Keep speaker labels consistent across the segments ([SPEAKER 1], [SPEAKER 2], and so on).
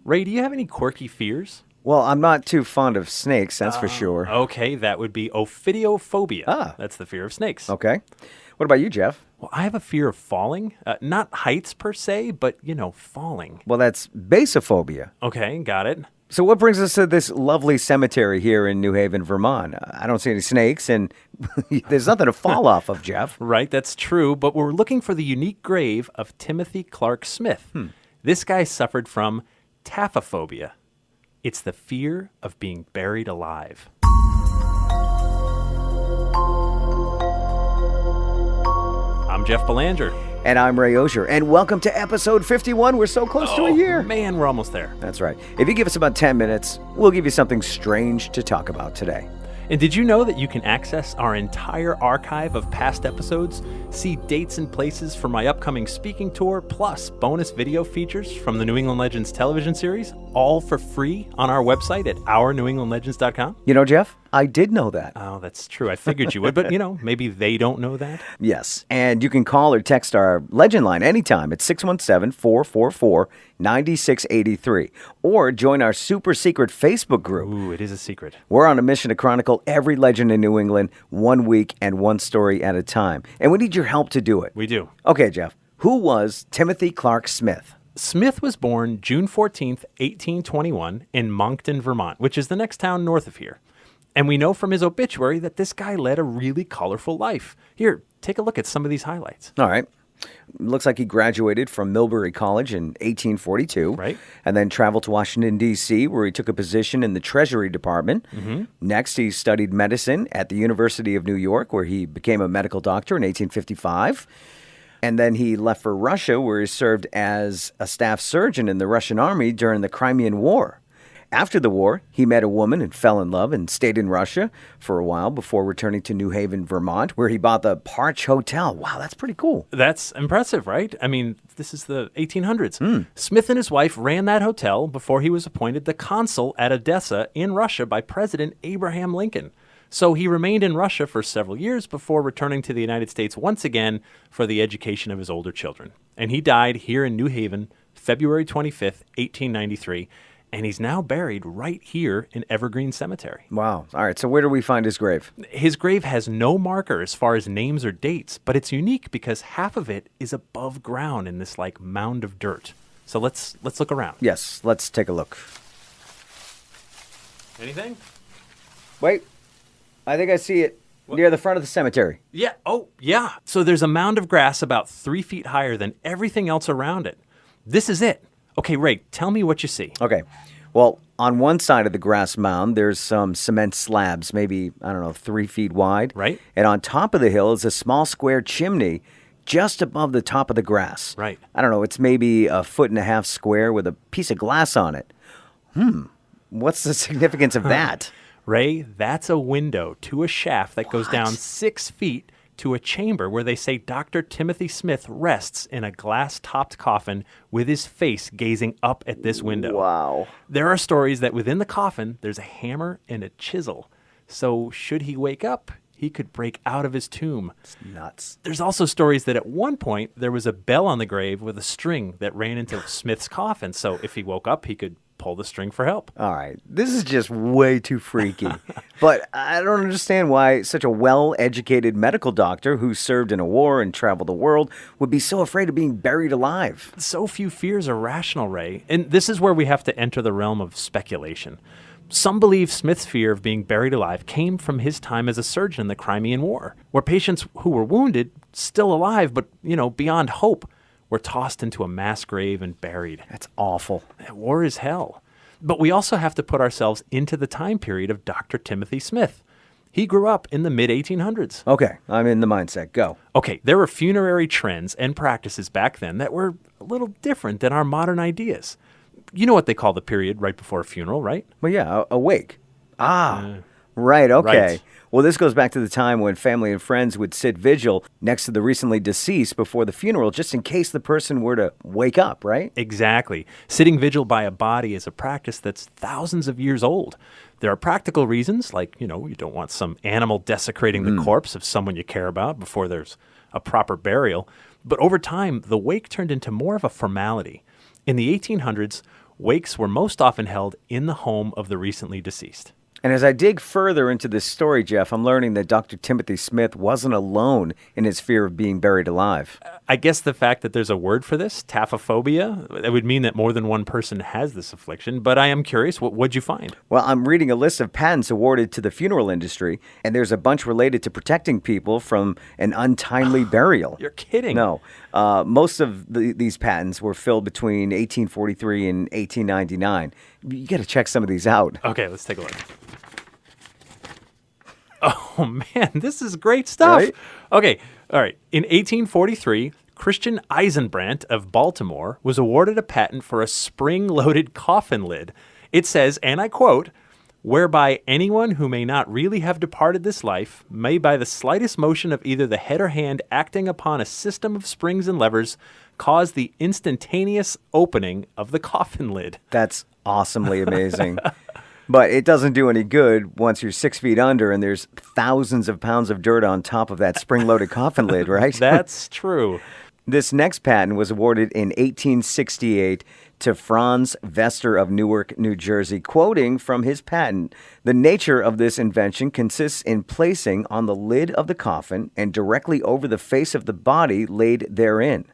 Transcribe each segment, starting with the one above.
[SPEAKER 1] Ray, do you have any quirky fears?
[SPEAKER 2] Well, I'm not too fond of snakes, that's for sure.
[SPEAKER 1] Okay, that would be ophidiophobia.
[SPEAKER 2] Ah.
[SPEAKER 1] That's the fear of snakes.
[SPEAKER 2] Okay. What about you, Jeff?
[SPEAKER 1] Well, I have a fear of falling. Not heights per se, but, falling.
[SPEAKER 2] Well, that's basophobia.
[SPEAKER 1] Okay, got it.
[SPEAKER 2] So what brings us to this lovely cemetery here in New Haven, Vermont? I don't see any snakes, and there's nothing to fall off of, Jeff.
[SPEAKER 1] Right, that's true, but we're looking for the unique grave of Timothy Clark Smith. This guy suffered from taphephobia. It's the fear of being buried alive. I'm Jeff Belanger.
[SPEAKER 2] And I'm Ray Auger, and welcome to episode 51. We're so close to a year.
[SPEAKER 1] Man, we're almost there.
[SPEAKER 2] That's right. If you give us about 10 minutes, we'll give you something strange to talk about today.
[SPEAKER 1] And did you know that you can access our entire archive of past episodes, see dates and places for my upcoming speaking tour, plus bonus video features from the New England Legends television series, all for free on our website at ournewenglandlegends.com?
[SPEAKER 2] You know, Jeff, I did know that.
[SPEAKER 1] Oh, that's true. I figured you would, but, maybe they don't know that.
[SPEAKER 2] Yes, and you can call or text our legend line anytime at 617-444-9683, or join our super secret Facebook group.
[SPEAKER 1] Ooh, it is a secret.
[SPEAKER 2] We're on a mission to chronicle every legend in New England, 1 week and one story at a time, and we need your help to do it.
[SPEAKER 1] We do.
[SPEAKER 2] Okay, Jeff, who was Timothy Clark Smith?
[SPEAKER 1] Smith was born June 14th, 1821 in Moncton, Vermont, which is the next town north of here. And we know from his obituary that this guy led a really colorful life. Here, take a look at some of these highlights.
[SPEAKER 2] All right. Looks like he graduated from Millbury College in 1842.
[SPEAKER 1] Right.
[SPEAKER 2] And then traveled to Washington, D.C., where he took a position in the Treasury Department. Next, he studied medicine at the University of New York, where he became a medical doctor in 1855. And then he left for Russia, where he served as a staff surgeon in the Russian army during the Crimean War. After the war, he met a woman and fell in love and stayed in Russia for a while before returning to New Haven, Vermont, where he bought the Parch Hotel. Wow, that's pretty cool.
[SPEAKER 1] That's impressive, right? I mean, this is the 1800s. Smith and his wife ran that hotel before he was appointed the consul at Odessa in Russia by President Abraham Lincoln. So he remained in Russia for several years before returning to the United States once again for the education of his older children. And he died here in New Haven, February 25th, 1893. And he's now buried right here in Evergreen Cemetery.
[SPEAKER 2] Wow. All right, so where do we find his grave?
[SPEAKER 1] His grave has no marker as far as names or dates, but it's unique because half of it is above ground in this mound of dirt. So let's look around.
[SPEAKER 2] Yes, let's take a look.
[SPEAKER 1] Anything?
[SPEAKER 2] Wait, I think I see it near the front of the cemetery.
[SPEAKER 1] Yeah. Oh, yeah. So there's a mound of grass about 3 feet higher than everything else around it. This is it. Okay, Ray, tell me what you see.
[SPEAKER 2] Okay. Well, on one side of the grass mound, there's some cement slabs, maybe, 3 feet wide.
[SPEAKER 1] Right.
[SPEAKER 2] And on top of the hill is a small square chimney just above the top of the grass.
[SPEAKER 1] Right.
[SPEAKER 2] I don't know, it's maybe 1.5 feet square with a piece of glass on it. What's the significance of that?
[SPEAKER 1] Ray, that's a window to a shaft that goes down 6 feet to a chamber where they say Dr. Timothy Smith rests in a glass-topped coffin with his face gazing up at this window.
[SPEAKER 2] Wow.
[SPEAKER 1] There are stories that within the coffin, there's a hammer and a chisel. So should he wake up, he could break out of his tomb.
[SPEAKER 2] It's nuts.
[SPEAKER 1] There's also stories that at one point, there was a bell on the grave with a string that ran into Smith's coffin. So if he woke up, he could pull the string for help.
[SPEAKER 2] All right. This is just way too freaky. But I don't understand why such a well-educated medical doctor who served in a war and traveled the world would be so afraid of being buried alive.
[SPEAKER 1] So few fears are rational, Ray. And this is where we have to enter the realm of speculation. Some believe Smith's fear of being buried alive came from his time as a surgeon in the Crimean War, where patients who were wounded, still alive, but, beyond hope, were tossed into a mass grave and buried.
[SPEAKER 2] That's awful.
[SPEAKER 1] War is hell. But we also have to put ourselves into the time period of Dr. Timothy Smith. He grew up in the mid-1800s.
[SPEAKER 2] Okay, I'm in the mindset. Go.
[SPEAKER 1] Okay, there were funerary trends and practices back then that were a little different than our modern ideas. You know what they call the period right before a funeral, right?
[SPEAKER 2] Well, yeah, a wake. Right, okay.
[SPEAKER 1] Right.
[SPEAKER 2] Well, this goes back to the time when family and friends would sit vigil next to the recently deceased before the funeral, just in case the person were to wake up, right?
[SPEAKER 1] Exactly. Sitting vigil by a body is a practice that's thousands of years old. There are practical reasons, like, you don't want some animal desecrating the corpse of someone you care about before there's a proper burial. But over time, the wake turned into more of a formality. In the 1800s, wakes were most often held in the home of the recently deceased.
[SPEAKER 2] And as I dig further into this story, Jeff, I'm learning that Dr. Timothy Smith wasn't alone in his fear of being buried alive.
[SPEAKER 1] I guess the fact that there's a word for this, taphephobia, it would mean that more than one person has this affliction. But I am curious, what'd you find?
[SPEAKER 2] Well, I'm reading a list of patents awarded to the funeral industry, and there's a bunch related to protecting people from an untimely burial.
[SPEAKER 1] You're kidding.
[SPEAKER 2] No. Most of these patents were filled between 1843 and 1899. You got to check some of these out.
[SPEAKER 1] Okay, let's take a look. Oh, man, this is great stuff.
[SPEAKER 2] Right?
[SPEAKER 1] Okay, all right. In 1843, Christian Eisenbrandt of Baltimore was awarded a patent for a spring-loaded coffin lid. It says, and I quote, "whereby anyone who may not really have departed this life may by the slightest motion of either the head or hand acting upon a system of springs and levers cause the instantaneous opening of the coffin lid."
[SPEAKER 2] That's awesomely amazing. But it doesn't do any good once you're 6 feet under and there's thousands of pounds of dirt on top of that spring-loaded coffin lid, right?
[SPEAKER 1] That's true.
[SPEAKER 2] This next patent was awarded in 1868 to Franz Vester of Newark, New Jersey. Quoting from his patent, "the nature of this invention consists in placing on the lid of the coffin and directly over the face of the body laid therein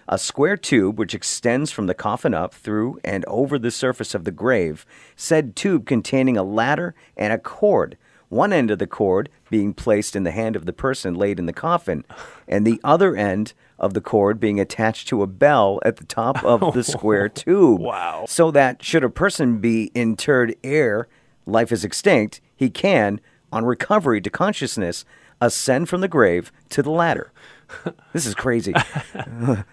[SPEAKER 2] a square tube which extends from the coffin up through and over the surface of the grave, said tube containing a ladder and a cord, one end of the cord being placed in the hand of the person laid in the coffin, and the other end of the cord being attached to a bell at the top of the square tube.
[SPEAKER 1] Wow.
[SPEAKER 2] So that should a person be interred ere life is extinct, he can, on recovery to consciousness, ascend from the grave to the ladder." This is crazy.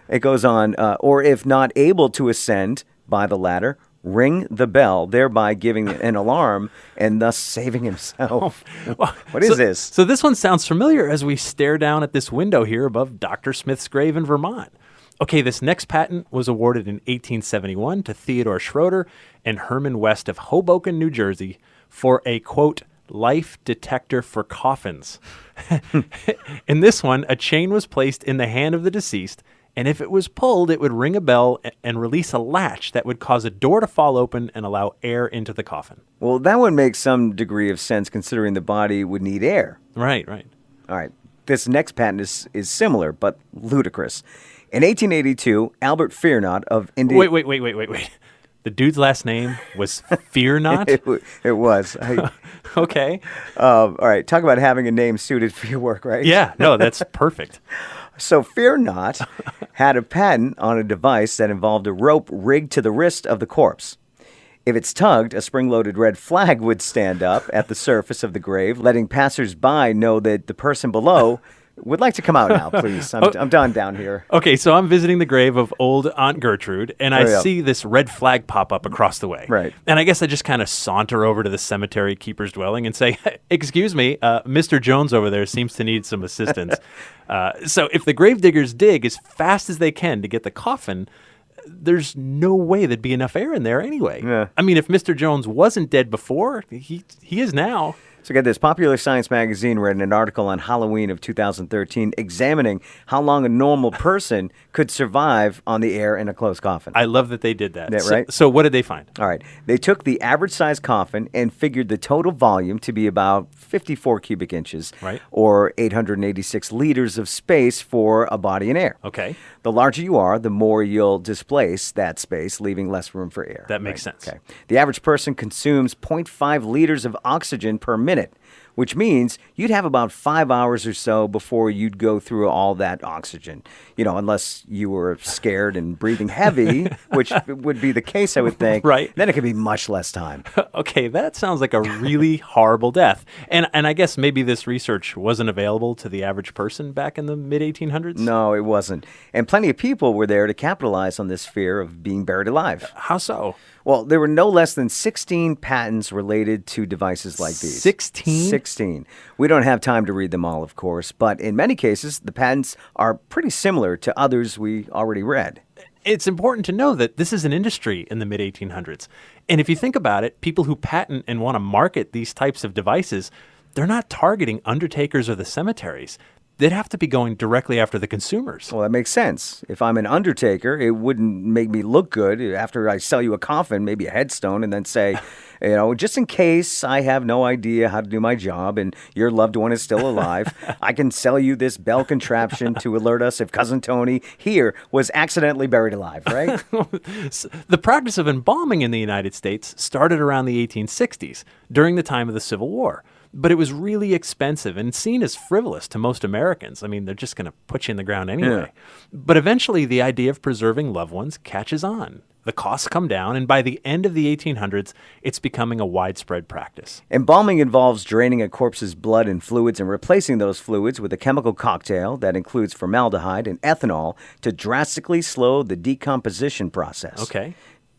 [SPEAKER 2] It goes on, or if not able to ascend by the ladder, ring the bell, thereby giving an alarm and thus saving himself. What is this?
[SPEAKER 1] So this one sounds familiar as we stare down at this window here above Dr. Smith's grave in Vermont. Okay, this next patent was awarded in 1871 to Theodore Schroeder and Herman West of Hoboken, New Jersey, for a, quote, life detector for coffins. In this one, a chain was placed in the hand of the deceased, and if it was pulled, it would ring a bell and release a latch that would cause a door to fall open and allow air into the coffin.
[SPEAKER 2] Well, that would make some degree of sense considering the body would need air.
[SPEAKER 1] Right.
[SPEAKER 2] All right. This next patent is similar, but ludicrous. In 1882, Albert Fearnot of Indiana...
[SPEAKER 1] Wait. The dude's last name was Fearnot?
[SPEAKER 2] It was.
[SPEAKER 1] Okay.
[SPEAKER 2] All right. Talk about having a name suited for your work, right?
[SPEAKER 1] Yeah. No, that's perfect.
[SPEAKER 2] So Fearnot had a patent on a device that involved a rope rigged to the wrist of the corpse. If it's tugged, a spring-loaded red flag would stand up at the surface of the grave, letting passers-by know that the person below would like to come out now, please. I'm done down here.
[SPEAKER 1] Okay, so I'm visiting the grave of old Aunt Gertrude, and I
[SPEAKER 2] Oh, yeah.
[SPEAKER 1] see this red flag pop up across the way.
[SPEAKER 2] Right.
[SPEAKER 1] And I guess I just kind of saunter over to the cemetery keeper's dwelling and say, "Excuse me, Mr. Jones over there seems to need some assistance." So if the gravediggers dig as fast as they can to get the coffin, there's no way there'd be enough air in there anyway.
[SPEAKER 2] Yeah.
[SPEAKER 1] I mean, if Mr. Jones wasn't dead before, he is now.
[SPEAKER 2] So get this. Popular Science magazine read an article on Halloween of 2013 examining how long a normal person could survive on the air in a closed coffin.
[SPEAKER 1] I love that they did that.
[SPEAKER 2] Yeah, right?
[SPEAKER 1] So what did they find?
[SPEAKER 2] All right. They took the average size coffin and figured the total volume to be about 54 cubic inches,
[SPEAKER 1] Right.
[SPEAKER 2] or 886 liters of space for a body in air.
[SPEAKER 1] Okay.
[SPEAKER 2] The larger you are, the more you'll displace that space, leaving less room for air.
[SPEAKER 1] That makes sense.
[SPEAKER 2] Okay. The average person consumes 0.5 liters of oxygen per minute, which means you'd have about 5 hours or so before you'd go through all that oxygen. You know, unless you were scared and breathing heavy, which would be the case, I would think.
[SPEAKER 1] Right.
[SPEAKER 2] Then it could be much less time.
[SPEAKER 1] Okay, that sounds like a really horrible death. And I guess maybe this research wasn't available to the average person back in the mid-1800s?
[SPEAKER 2] No, it wasn't. And plenty of people were there to capitalize on this fear of being buried alive.
[SPEAKER 1] How so?
[SPEAKER 2] Well, there were no less than 16 patents related to devices like these.
[SPEAKER 1] 16?
[SPEAKER 2] 16. We don't have time to read them all, of course, but in many cases, the patents are pretty similar to others we already read.
[SPEAKER 1] It's important to know that this is an industry in the mid-1800s. And if you think about it, people who patent and want to market these types of devices, they're not targeting undertakers or the cemeteries. they'd have to be going directly after the consumers.
[SPEAKER 2] Well, that makes sense. If I'm an undertaker, it wouldn't make me look good after I sell you a coffin, maybe a headstone, and then say, just in case I have no idea how to do my job and your loved one is still alive, I can sell you this bell contraption to alert us if Cousin Tony here was accidentally buried alive, right?
[SPEAKER 1] The practice of embalming in the United States started around the 1860s, during the time of the Civil War. But it was really expensive and seen as frivolous to most Americans. I mean, they're just going to put you in the ground anyway. Yeah. But eventually, the idea of preserving loved ones catches on. The costs come down, and by the end of the 1800s, it's becoming a widespread practice.
[SPEAKER 2] Embalming involves draining a corpse's blood and fluids and replacing those fluids with a chemical cocktail that includes formaldehyde and ethanol to drastically slow the decomposition process.
[SPEAKER 1] Okay.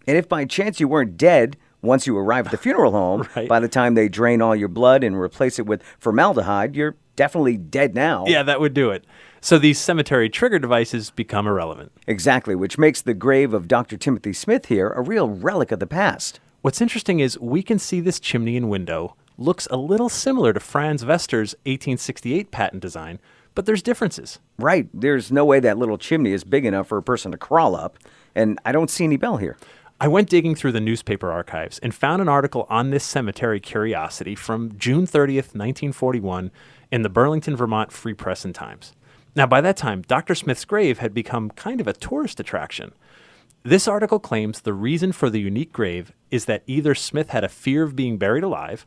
[SPEAKER 2] And if by chance you weren't dead once you arrive at the funeral home,
[SPEAKER 1] right.
[SPEAKER 2] By the time they drain all your blood and replace it with formaldehyde, you're definitely dead now.
[SPEAKER 1] Yeah, that would do it. So these cemetery trigger devices become irrelevant.
[SPEAKER 2] Exactly, which makes the grave of Dr. Timothy Smith here a real relic of the past.
[SPEAKER 1] What's interesting is we can see this chimney and window looks a little similar to Franz Wester's 1868 patent design, but there's differences.
[SPEAKER 2] Right. There's no way that little chimney is big enough for a person to crawl up, and I don't see any bell here.
[SPEAKER 1] I went digging through the newspaper archives and found an article on this cemetery curiosity from June 30th, 1941 in the Burlington, Vermont Free Press and Times. Now, by that time, Dr. Smith's grave had become kind of a tourist attraction. This article claims the reason for the unique grave is that either Smith had a fear of being buried alive,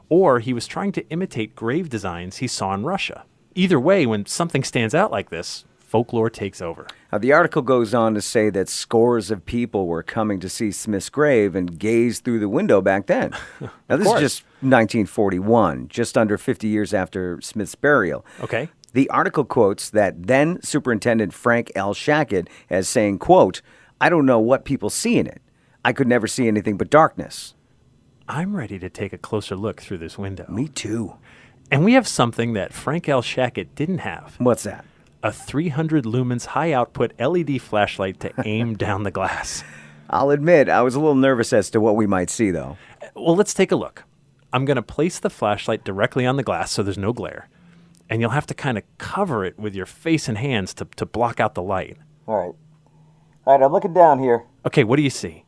[SPEAKER 1] or he was trying to imitate grave designs he saw in Russia. Either way, when something stands out like this, folklore takes over.
[SPEAKER 2] The article goes on to say that scores of people were coming to see Smith's grave and gaze through the window back then. Now, this is just 1941, just under 50 years after Smith's burial.
[SPEAKER 1] Okay.
[SPEAKER 2] The article quotes that then Superintendent Frank L. Shackett as saying, quote, "I don't know what people see in it. I could never see anything but darkness."
[SPEAKER 1] I'm ready to take a closer look through this window.
[SPEAKER 2] Me too.
[SPEAKER 1] And we have something that Frank L. Shackett didn't have.
[SPEAKER 2] What's that?
[SPEAKER 1] A 300 lumens high-output LED flashlight to aim down the glass.
[SPEAKER 2] I'll admit, I was a little nervous as to what we might see, though.
[SPEAKER 1] Well, let's take a look. I'm going to place the flashlight directly on the glass so there's no glare. And you'll have to kind of cover it with your face and hands to block out the light.
[SPEAKER 2] All right, I'm looking down here.
[SPEAKER 1] Okay, what do you see?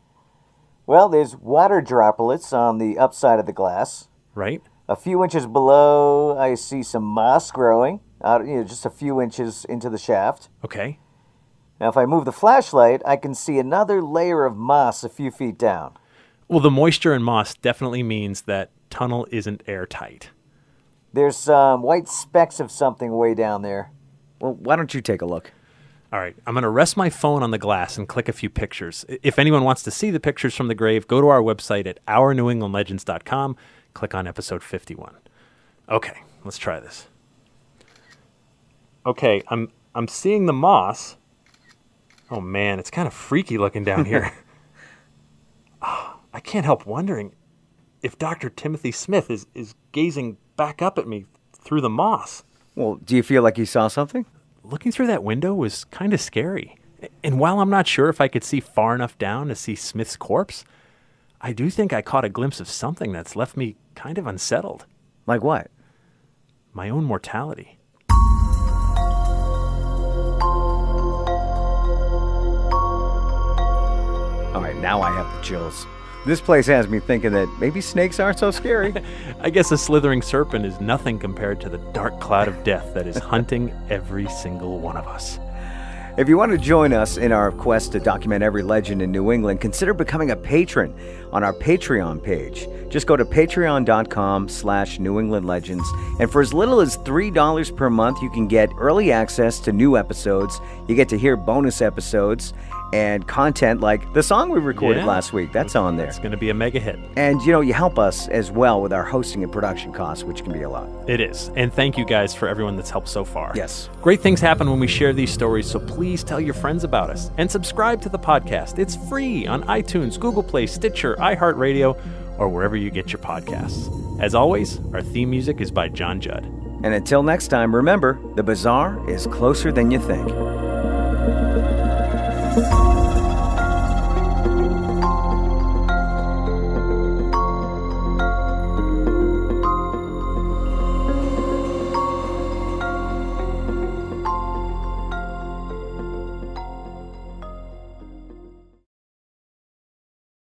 [SPEAKER 2] Well, there's water droplets on the upside of the glass.
[SPEAKER 1] Right.
[SPEAKER 2] A few inches below, I see some moss growing. Just a few inches into the shaft.
[SPEAKER 1] Okay.
[SPEAKER 2] Now, if I move the flashlight, I can see another layer of moss a few feet down.
[SPEAKER 1] Well, the moisture in moss definitely means that tunnel isn't airtight.
[SPEAKER 2] There's some white specks of something way down there. Well, why don't you take a look?
[SPEAKER 1] All right, I'm going to rest my phone on the glass and click a few pictures. If anyone wants to see the pictures from the grave, go to our website at ournewenglandlegends.com, click on episode 51. Okay, let's try this. Okay, I'm seeing the moss. Oh man, it's kind of freaky looking down here. I can't help wondering if Dr. Timothy Smith is gazing back up at me through the moss.
[SPEAKER 2] Well, do you feel like you saw something?
[SPEAKER 1] Looking through that window was kind of scary. And while I'm not sure if I could see far enough down to see Smith's corpse, I do think I caught a glimpse of something that's left me kind of unsettled.
[SPEAKER 2] Like what?
[SPEAKER 1] My own mortality.
[SPEAKER 2] All right, now I have the chills. This place has me thinking that maybe snakes aren't so scary.
[SPEAKER 1] I guess a slithering serpent is nothing compared to the dark cloud of death that is hunting every single one of us.
[SPEAKER 2] If you want to join us in our quest to document every legend in New England, consider becoming a patron on our Patreon page. Just go to patreon.com/New England Legends, and for as little as $3 per month, you can get early access to new episodes. You get to hear bonus episodes and content like the song we recorded last week. That's on there.
[SPEAKER 1] It's going to be a mega hit.
[SPEAKER 2] And, you help us as well with our hosting and production costs, which can be a lot.
[SPEAKER 1] It is. And thank you guys for everyone that's helped so far.
[SPEAKER 2] Yes.
[SPEAKER 1] Great things happen when we share these stories, so please tell your friends about us. And subscribe to the podcast. It's free on iTunes, Google Play, Stitcher, iHeartRadio, or wherever you get your podcasts. As always, our theme music is by John Judd.
[SPEAKER 2] And until next time, remember, the bazaar is closer than you think.